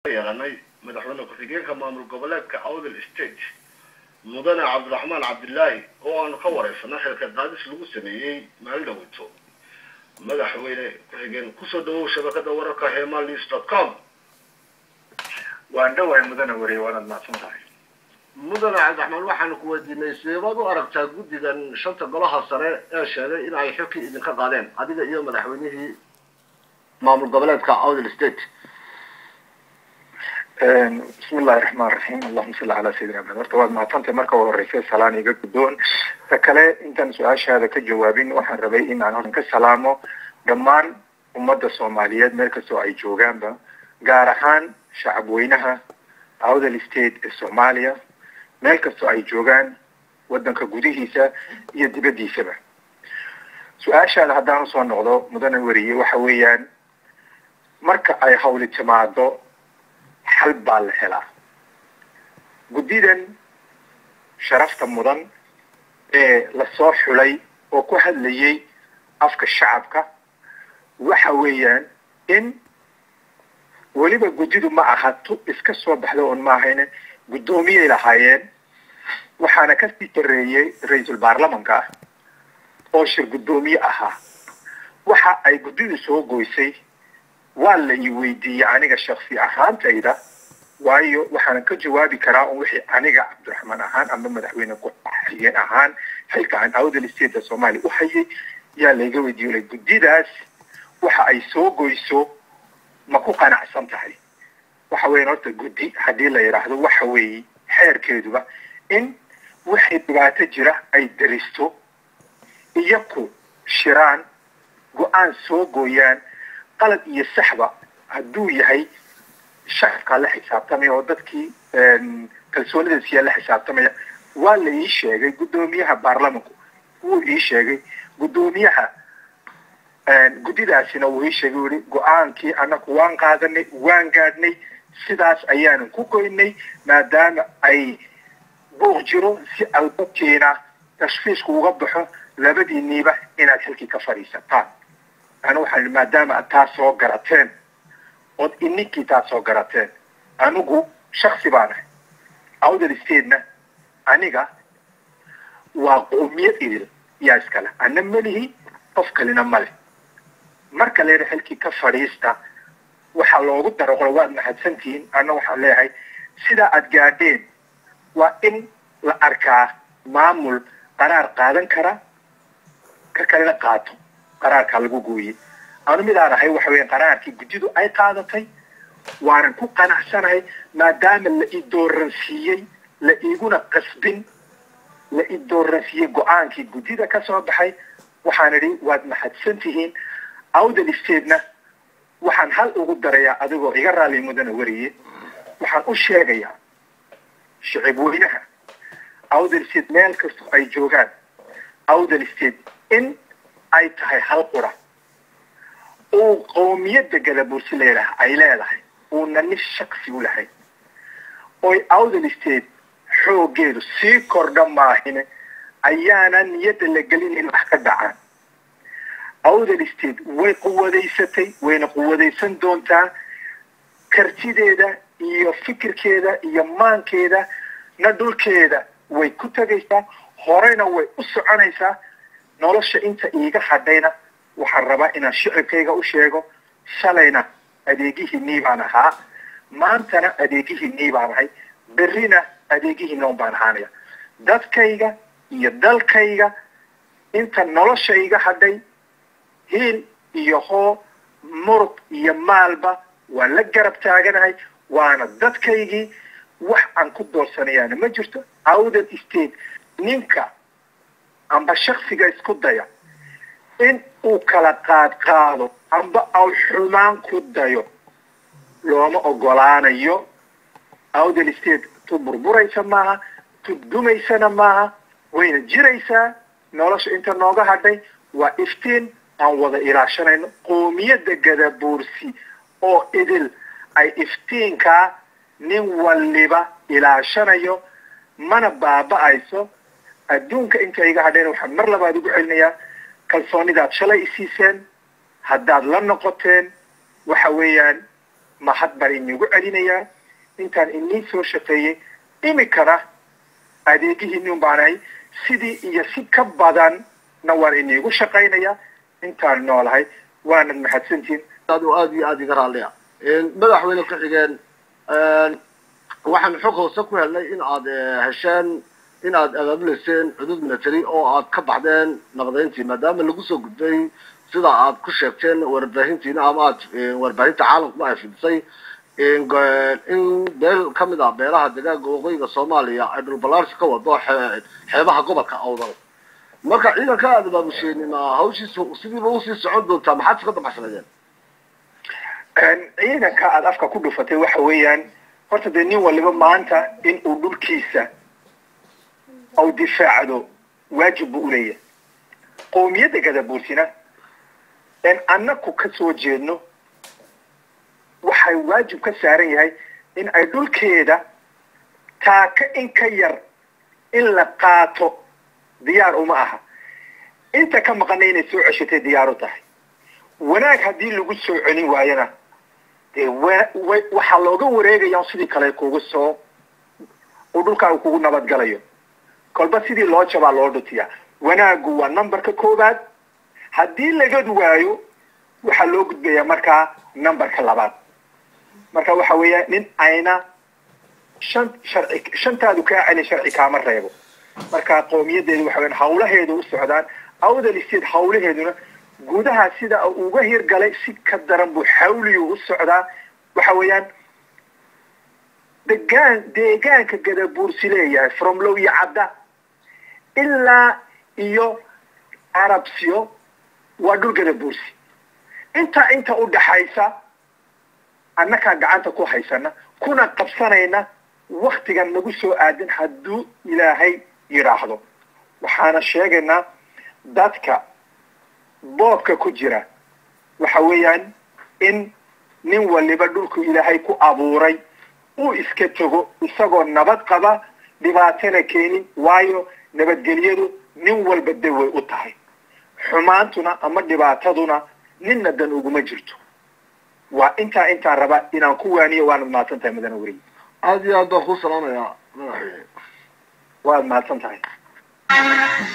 يغني مدحونا كحجين كمان من القبلات كعود الاستيج مدن عبد الرحمن عبد الله هو أنا قوري فنحن كقادس لوسني ما لويتو مدحونا كحجين كسدو شبكة ورقة هيما ليست.com وأنا دوّي مدن وري وأنا ما صنعي مدن عبد الرحمن waxaan ku weydiinay seebad u aragtaa guddigan shanta golaha sare ee sheegay in ay xilki idinka qaadeen adiga iyo madaxweynihii maamul goboleedka Awdal State بسم الله الرحمن الرحيم اللهم صل على سيدنا محمد تواد ما تنت مركب ورئيس سلاني قدون فكلا أنت سؤال هذا كجوابين وحن ربي إن عنهم كسلامه جمان أمة الصوماليات مركز سوء جوجان با جارحان شعب وينها Awdal State الصومالية مركز سوء جوجان ودن كجودي هيسا يدبدي سبع سؤال هذا هدان صون نقطة مدن وريه وحويان مركز أي حول التمادو حل بالحلا جديدا شرفت مدن للصوح لي وكحد لي أفك الشعب وحويان إن وليبا جديد ما أخذته إسكسوا بحلون ما هنا قدومي إلى حيان وحنا كسي رئيس البرلمان كا أوشر قدومي أها وح أي جديد سو جويسي ولا يويدي يعني كشخصي أهان تيدا وايو وحنا كجوابي كراء وحي أنا عبد الرحمن أهان أما مدحوين كحيين أهان حيك عن Awdal State الصومالي وحي يا اللي جوي ديولي جديداس وح أي سو جويسو ما كو قناع سمتحي وحوي نورت جدي حدي لا يراحدو وحوي حير كيدوبا إن وحي دبعت جرا أي درستو يكو شيران قوان سو جويان قلد يسحبه هدو يهي شخص على حساب تمي ودتكي كالسولة السياسية على حساب تمي ولا يشيء قدوميها برلمانكو ويشيء قدوميها قديدا سنة ويشيء يقولي قانكي أنا قوان قادني وان قادني سداس أيان كوكويني ما دام أي بوغجرو سي البكينا تشخيص وغبحه لابد النيبة إنا تلكي كفريسة أنا وحنا ما دام أتاسو قراتين od iniki taasoo garateen anigu shaksi baan ahay Awdal State-na aniga waa qoomiyad idil yaa iskale ana malihi qof kalena male marka leeyahay xilki ka fariista waxa loogu daro qolwaad mahadsantiin ana waxa leeyahay sida aad gaadeen waa in la arkaa maamul qaraar qaadan kara ka kalena qaato qaraarka lagu gooyay أنا مدار هاي وحوي قرار كي جديدو أي قاعدتي وأنا كو قناع سنة ما دام اللي يدور رنسيي لا يجونا قصبين لا يدور رنسيي قوان كي جديدة كسر بحي وحنري واد محد سنتين Awdal State-na وحن هل أقدر يا أدوغو يقرأ لي مدن وريه وحن أشياء يا شعبوينها Awdal State مال كسر أي جوجان Awdal State إن أي تهي هالقرى وقومية جلبوس ليلها أي ليلها وننش شخصي ولها أي Awdal State حو جيرو سيكور جماعة هنا أيانا نيت اللي قلين الحكد عن Awdal State وقوة ديستي وين قوة ديسن دونتا كرتي ده يفكر كده يمان كده ندول كده ويكوتا جيسا هورينا ويقصعنيسا نولش انت إيجا حدينا وحربا إن الشعب كيغا وشيغو شالينا أديجيه النيبان ها مانتنا أديجيه النيبان هاي برينا أديجيه النوبان هانيا داد كيغا يدال كيغا انت نولش إيجا حدي هين يهو مرق يمالبا ولا قرب تاغنا هاي وانا داد كيغي وح عن كدور سنيانا ما جرتو Awdal State نينكا أمبا شخصي جايس كدايا إن وكلا قادو أمبا أو حمان كدايو لوما أقولانا يو Awdal State تبربوريسا معها تدوميسانا معها وين جيريسا نولاش انت نوغا هادي وإفتين أن وضا إراشانين قومية دقادا بورسي أو إدل أي إفتين كا نواليبا إراشانيو مانا بابا أيسو أدونك انت إيغا هادين وحمر لبا دوغو علنيا kalsoonidaad shalay isiiseen haddaad la noqoteen waxa weeyaan mahad baan inigu celinayaa intaan inii soo shaqeeyey imikana adeegihiinni un baanahay sidii iyo si ka badanna waan inigu shaqaynayaa intaan noolahay waanad mahadsantihiin aad iyo aad iga raalliya madaxweyne ku xigeen waxaan xog hoose ku helnay in aad hesheen in aad abaabuleyseen xuduud military oo aad ka baxdeen naqdayntii maadaama lagu soo gudbay sida aad ku sheegteen warbaahintiina ama aad warbaahinta caalamkuma ay fidisay in beel ka mid ah beelaha deegaanka waqooyiga soomaaliya ay dhulballaarsi ka wado xeebaha gobolka awdal marka ciidanka aad abaabusheen ma hawshiisu sidiiba usii socon doontaa maxaad iska damacsanadeen ciidanka aad afka ku dhufatay waxa weeyaan horta dee nin waliba maanta in uu dhulkiisa أو دفاعه واجب بقوليه قومية كذا بورسنا إن أنكو كسوجينه وحي واجب كسارين هاي إن أدول كذا تاك إن كير إلا قاتو ديار معها أنت كم غنين سوء عشتة دياره تحي وناك هدي اللي قصوا عني وعينا وحلوجه وريجي ينصدي كله كوجسو ودول كانوا كوجو نبض جلايو kolba sidii loo jabaa loo dhutiyaa wanaagu waa numberka koobaad haddii laga duwaayo waxaa loo gudbayaa markaa numberka labaad marka waxa weeyaa nin ayna shantaadu kaa celin sharci kaama reebo marka qowmiyadeedu waxa weeyaan hawlaheedu u socdaan awdal isteed hawlaheeduna gudaha sida uga hirgalay si ka daran buu xawliyu u socdaa waxa weeyaan deegaanka gadabuursi leeyahay from low iyo cadda ilaa iyo arabsiyo waa dhul gadabuursi inta u dhaxaysa annakaa gacanta ku haysana kuna qabsanayna waktigan nagu soo aadin hadduu ilaahay yidhaahdo waxaana sheegaynaa dadka boobka ku jira waxa weeyaan in nin waliba dhulku ilaahay ku abuuray uu iska tago isagoo nabad qaba dhibaatana keenin waayo nabadgelyadu nin walba daway u tahay xumaantuna ama dhibaataduna ninna dan uguma jirto waa intaa raba inaan ku waaniyo waanad mahadsan tahay madana weriye aad iyo aad baan kuu salaamayaa madaxweyne waad mahadsan tahay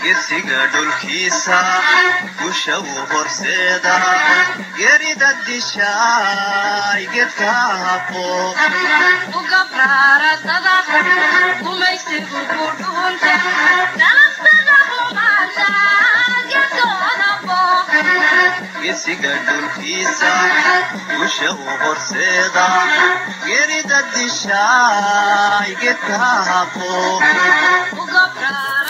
gesiga dhulkiisa gusha u horseeda gerida dishaay geedka haqo ugabraaradada gumaysigu ku dhunta naftada humaanta geedkooda bo gesiga dhulkiisa gusha u horseeda gerida dishaay geedka haqo ugabraaradada